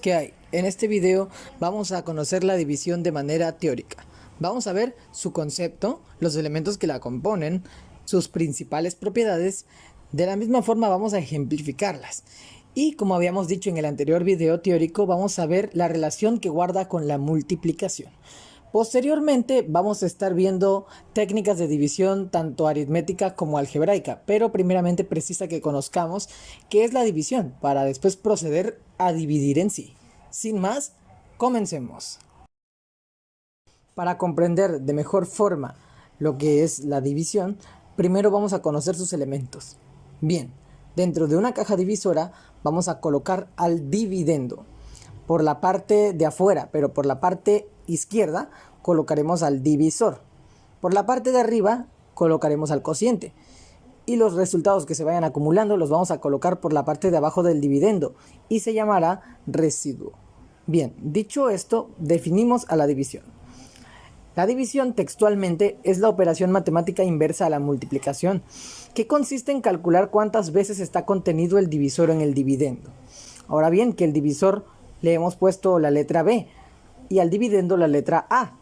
¿Qué hay? En este video vamos a conocer la división de manera teórica. Vamos a ver su concepto, los elementos que la componen, sus principales propiedades. De la misma forma vamos a ejemplificarlas. Y como habíamos dicho en el anterior video teórico, vamos a ver la relación que guarda con la multiplicación. Posteriormente vamos a estar viendo técnicas de división tanto aritmética como algebraica, pero primeramente precisa que conozcamos qué es la división para después proceder a dividir en sí. Sin más, comencemos. Para comprender de mejor forma lo que es la división, primero vamos a conocer sus elementos. Bien, dentro de una caja divisora vamos a colocar al dividendo. Por la parte de afuera, pero por la parte izquierda colocaremos al divisor. Por la parte de arriba colocaremos al cociente. Y los resultados que se vayan acumulando los vamos a colocar por la parte de abajo del dividendo y se llamará residuo. Bien, dicho esto, definimos a la división. La división textualmente es la operación matemática inversa a la multiplicación, que consiste en calcular cuántas veces está contenido el divisor en el dividendo. Ahora bien, que el divisor le hemos puesto la letra B y al dividendo la letra A.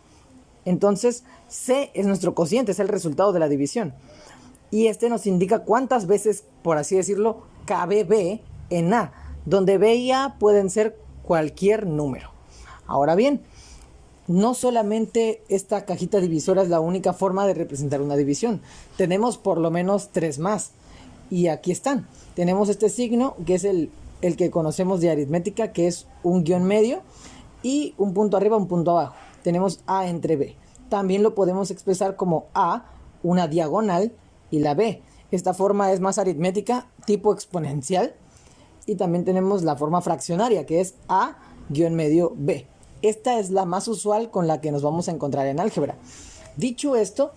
Entonces, C es nuestro cociente, es el resultado de la división. Y este nos indica cuántas veces, por así decirlo, cabe B en A, donde B y A pueden ser cualquier número. Ahora bien, no solamente esta cajita divisora es la única forma de representar una división. Tenemos por lo menos tres más. Y aquí están. Tenemos este signo que es el que conocemos de aritmética, que es un guión medio y un punto arriba, un punto abajo. Tenemos A entre B. También lo podemos expresar como A, una diagonal, y la B. Esta forma es más aritmética, tipo exponencial. Y también tenemos la forma fraccionaria, que es A guión medio B. Esta es la más usual con la que nos vamos a encontrar en álgebra. Dicho esto,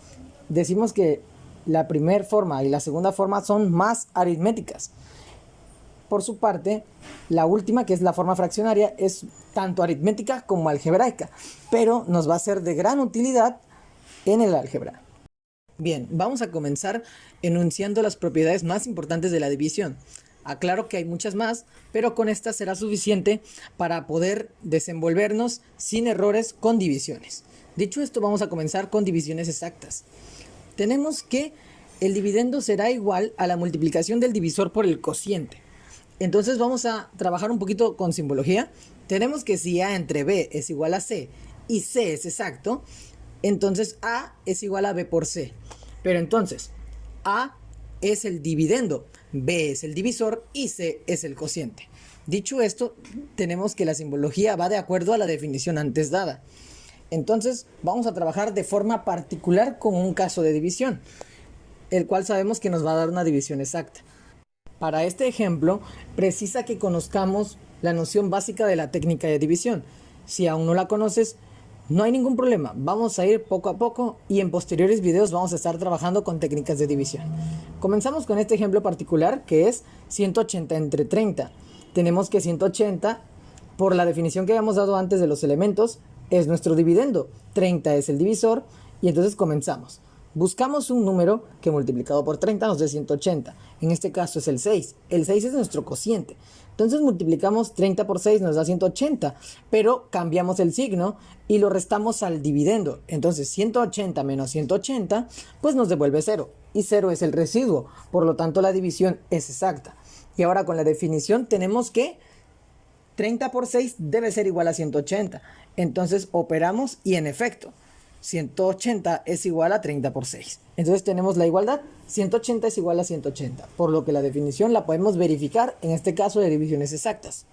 decimos que la primera forma y la segunda forma son más aritméticas. Por su parte, la última, que es la forma fraccionaria, es tanto aritmética como algebraica, pero nos va a ser de gran utilidad en el álgebra. Bien, vamos a comenzar enunciando las propiedades más importantes de la división. Aclaro que hay muchas más, pero con esta será suficiente para poder desenvolvernos sin errores con divisiones. Dicho esto, vamos a comenzar con divisiones exactas. Tenemos que el dividendo será igual a la multiplicación del divisor por el cociente. Entonces vamos a trabajar un poquito con simbología. Tenemos que si A entre B es igual a C y C es exacto, entonces A es igual a B por C. Pero entonces A es el dividendo, B es el divisor y C es el cociente. Dicho esto, tenemos que la simbología va de acuerdo a la definición antes dada. Entonces vamos a trabajar de forma particular con un caso de división, el cual sabemos que nos va a dar una división exacta. Para este ejemplo, precisa que conozcamos la noción básica de la técnica de división. Si aún no la conoces, no hay ningún problema. Vamos a ir poco a poco y en posteriores videos vamos a estar trabajando con técnicas de división. Comenzamos con este ejemplo particular que es 180 entre 30. Tenemos que 180, por la definición que habíamos dado antes de los elementos, es nuestro dividendo. 30 es el divisor y entonces comenzamos. Buscamos un número que multiplicado por 30 nos dé 180. En este caso es el 6. El 6 es nuestro cociente. Entonces multiplicamos 30 por 6 nos da 180. Pero cambiamos el signo y lo restamos al dividendo. Entonces 180 menos 180 pues nos devuelve 0. Y 0 es el residuo. Por lo tanto la división es exacta. Y ahora con la definición tenemos que 30 por 6 debe ser igual a 180. Entonces operamos y en efecto 180 es igual a 30 por 6. Entonces tenemos la igualdad, 180 es igual a 180, por lo que la definición la podemos verificar en este caso de divisiones exactas.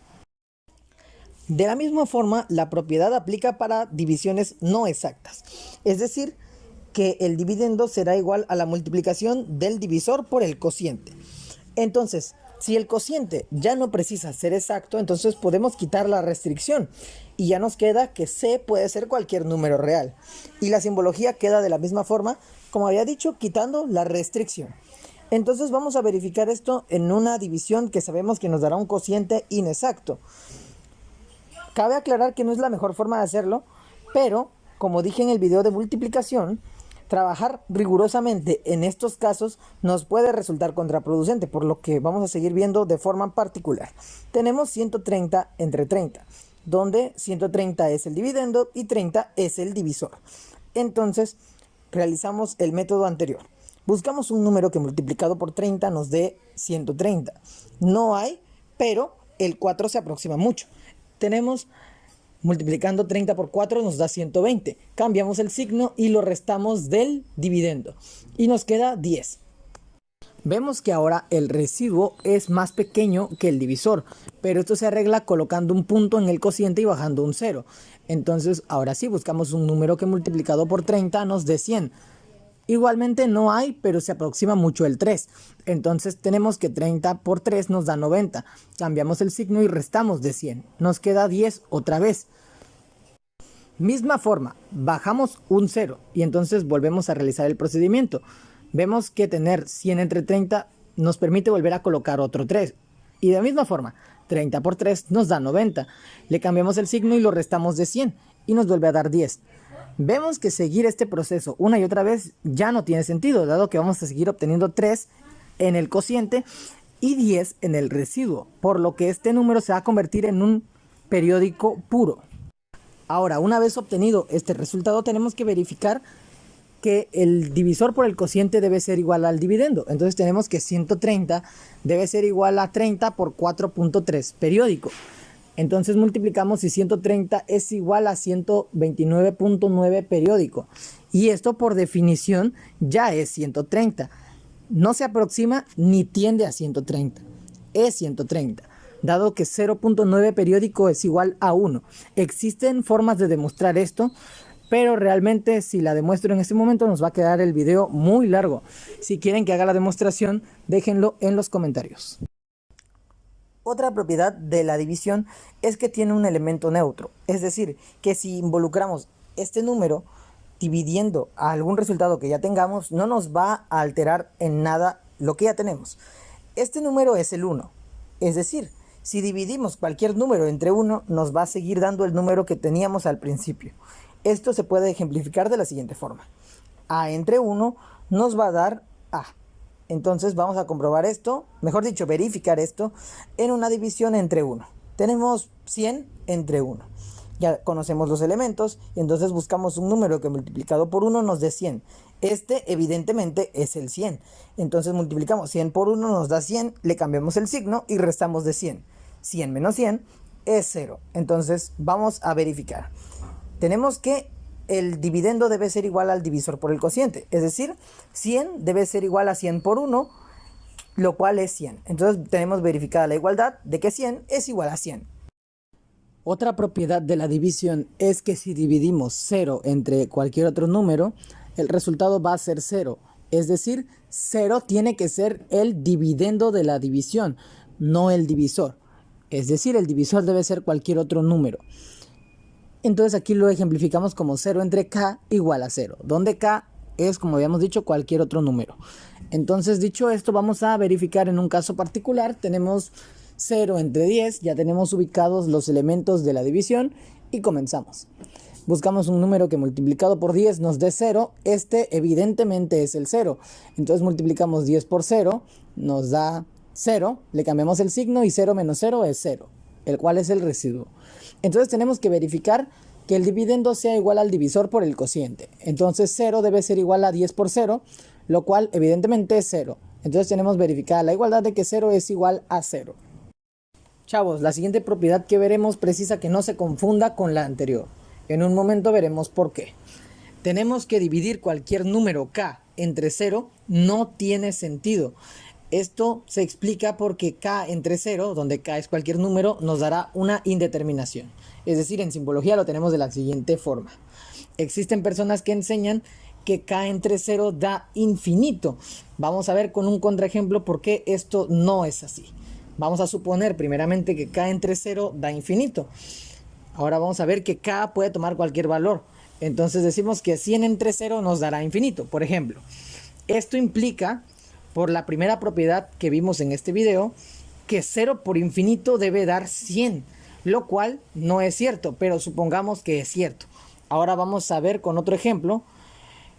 De la misma forma, la propiedad aplica para divisiones no exactas, es decir, que el dividendo será igual a la multiplicación del divisor por el cociente. Entonces, si el cociente ya no precisa ser exacto, entonces podemos quitar la restricción y ya nos queda que C puede ser cualquier número real. Y la simbología queda de la misma forma, como había dicho, quitando la restricción. Entonces vamos a verificar esto en una división que sabemos que nos dará un cociente inexacto. Cabe aclarar que no es la mejor forma de hacerlo, pero como dije en el video de multiplicación, Trabajar rigurosamente en estos casos nos puede resultar contraproducente, por lo que vamos a seguir viendo de forma particular. Tenemos 130 entre 30, donde 130 es el dividendo y 30 es el divisor. Entonces, realizamos el método anterior. Buscamos un número que multiplicado por 30 nos dé 130. No hay, pero el 4 se aproxima mucho. Tenemos multiplicando 30 por 4 nos da 120. Cambiamos el signo y lo restamos del dividendo. Y nos queda 10. Vemos que ahora el residuo es más pequeño que el divisor, pero esto se arregla colocando un punto en el cociente y bajando un 0. Entonces, ahora sí, buscamos un número que multiplicado por 30 nos dé 100. Igualmente no hay, pero se aproxima mucho el 3. Entonces tenemos que 30 por 3 nos da 90. Cambiamos el signo y restamos de 100. Nos queda 10 otra vez. Misma forma, bajamos un 0 y entonces volvemos a realizar el procedimiento. Vemos que tener 100 entre 30 nos permite volver a colocar otro 3. Y de la misma forma, 30 por 3 nos da 90. Le cambiamos el signo y lo restamos de 100 y nos vuelve a dar 10. Vemos que seguir este proceso una y otra vez ya no tiene sentido, dado que vamos a seguir obteniendo 3 en el cociente y 10 en el residuo, por lo que este número se va a convertir en un periódico puro. Ahora, una vez obtenido este resultado, tenemos que verificar que el divisor por el cociente debe ser igual al dividendo. Entonces tenemos que 130 debe ser igual a 30 por 4.3 periódico. Entonces multiplicamos y 130 es igual a 129.9 periódico. Y esto por definición ya es 130. No se aproxima ni tiende a 130. Es 130. Dado que 0.9 periódico es igual a 1. Existen formas de demostrar esto, pero realmente si la demuestro en este momento nos va a quedar el video muy largo. Si quieren que haga la demostración, déjenlo en los comentarios. Otra propiedad de la división es que tiene un elemento neutro. Es decir, que si involucramos este número dividiendo a algún resultado que ya tengamos, no nos va a alterar en nada lo que ya tenemos. Este número es el 1. Es decir, si dividimos cualquier número entre 1, nos va a seguir dando el número que teníamos al principio. Esto se puede ejemplificar de la siguiente forma. A entre 1 nos va a dar A. Entonces vamos a comprobar esto, mejor dicho, verificar esto en una división entre 1. Tenemos 100 entre 1. Ya conocemos los elementos y entonces buscamos un número que multiplicado por 1 nos dé 100. Este evidentemente es el 100. Entonces multiplicamos 100 por 1 nos da 100, le cambiamos el signo y restamos de 100. 100 menos 100 es 0. Entonces vamos a verificar. Tenemos que el dividendo debe ser igual al divisor por el cociente. Es decir, 100 debe ser igual a 100 por 1, lo cual es 100. Entonces tenemos verificada la igualdad de que 100 es igual a 100. Otra propiedad de la división es que si dividimos 0 entre cualquier otro número, el resultado va a ser 0. Es decir, 0 tiene que ser el dividendo de la división, no el divisor. Es decir, el divisor debe ser cualquier otro número. Entonces aquí lo ejemplificamos como 0 entre k igual a 0, donde k es, como habíamos dicho, cualquier otro número. Entonces, dicho esto, vamos a verificar en un caso particular. Tenemos 0 entre 10, ya tenemos ubicados los elementos de la división y comenzamos. Buscamos un número que multiplicado por 10 nos dé 0. Este evidentemente es el 0. Entonces multiplicamos 10 por 0, nos da 0, le cambiamos el signo y 0 menos 0 es 0, el cual es el residuo. Entonces tenemos que verificar que el dividendo sea igual al divisor por el cociente. Entonces 0 debe ser igual a 10 por 0, lo cual evidentemente es 0. Entonces tenemos verificada la igualdad de que 0 es igual a 0. Chavos, la siguiente propiedad que veremos precisa que no se confunda con la anterior. En un momento veremos por qué. Tenemos que dividir cualquier número k entre 0, no tiene sentido. Esto se explica porque k entre 0, donde k es cualquier número, nos dará una indeterminación. Es decir, en simbología lo tenemos de la siguiente forma. Existen personas que enseñan que k entre 0 da infinito. Vamos a ver con un contraejemplo por qué esto no es así. Vamos a suponer primeramente que k entre 0 da infinito. Ahora vamos a ver que k puede tomar cualquier valor. Entonces decimos que 100 entre 0 nos dará infinito. Por ejemplo, esto implica, por la primera propiedad que vimos en este video, que 0 por infinito debe dar 100, lo cual no es cierto, pero supongamos que es cierto. Ahora vamos a ver con otro ejemplo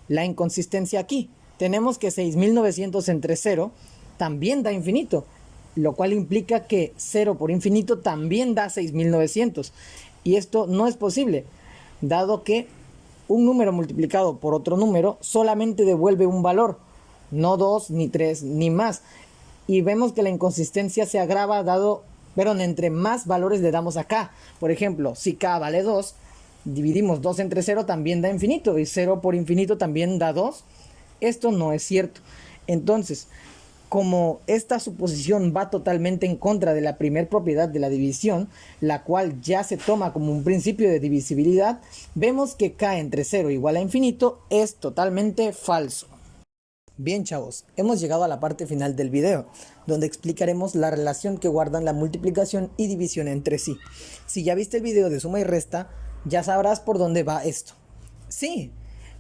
la inconsistencia aquí? Tenemos que 6900 entre 0 también da infinito, lo cual implica que 0 por infinito también da 6900. Y esto no es posible, dado que un número multiplicado por otro número solamente devuelve un valor, no 2, ni 3, ni más. Y vemos que la inconsistencia se agrava dado, pero entre más valores le damos acá. Por ejemplo, si k vale 2, dividimos 2 entre 0 también da infinito, y 0 por infinito también da 2. Esto no es cierto. Entonces, como esta suposición va totalmente en contra de la primera propiedad de la división, la cual ya se toma como un principio de divisibilidad, vemos que k entre 0 igual a infinito es totalmente falso. Bien, chavos, hemos llegado a la parte final del video, donde explicaremos la relación que guardan la multiplicación y división entre sí. Si ya viste el video de suma y resta, ya sabrás por dónde va esto. Sí,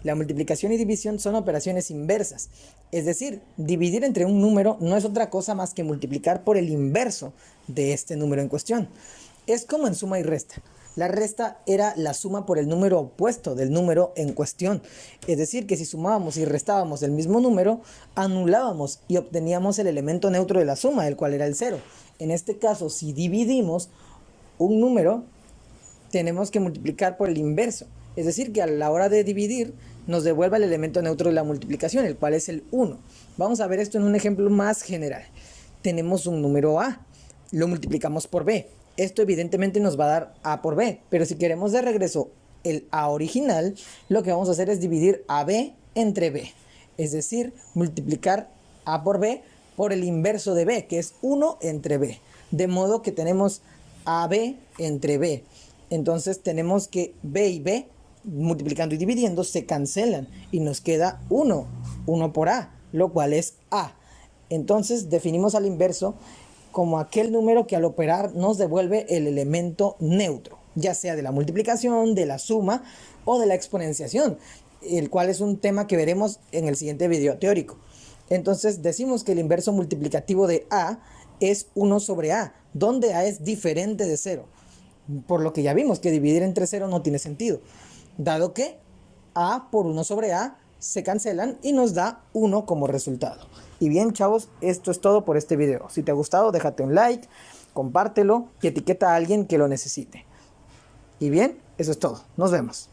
la multiplicación y división son operaciones inversas, es decir, dividir entre un número no es otra cosa más que multiplicar por el inverso de este número en cuestión. Es como en suma y resta. La resta era la suma por el número opuesto del número en cuestión. Es decir, que si sumábamos y restábamos el mismo número, anulábamos y obteníamos el elemento neutro de la suma, el cual era el 0. En este caso, si dividimos un número, tenemos que multiplicar por el inverso. Es decir, que a la hora de dividir nos devuelva el elemento neutro de la multiplicación, el cual es el 1. Vamos a ver esto en un ejemplo más general. Tenemos un número a, lo multiplicamos por b. Esto evidentemente nos va a dar a por b, pero si queremos de regreso el a original, lo que vamos a hacer es dividir a b entre b. Es decir, multiplicar a por b por el inverso de b, que es 1 entre b. De modo que tenemos ab entre b. Entonces tenemos que b y b, multiplicando y dividiendo, se cancelan y nos queda 1 por a, lo cual es a. Entonces definimos al inverso como aquel número que al operar nos devuelve el elemento neutro, ya sea de la multiplicación, de la suma o de la exponenciación, el cual es un tema que veremos en el siguiente video teórico. Entonces decimos que el inverso multiplicativo de a es 1 sobre a, donde a es diferente de 0. Por lo que ya vimos que dividir entre 0 no tiene sentido, dado que a por 1 sobre a se cancelan y nos da 1 como resultado. Y bien, chavos, esto es todo por este video. Si te ha gustado, déjate un like, compártelo y etiqueta a alguien que lo necesite. Y bien, eso es todo. Nos vemos.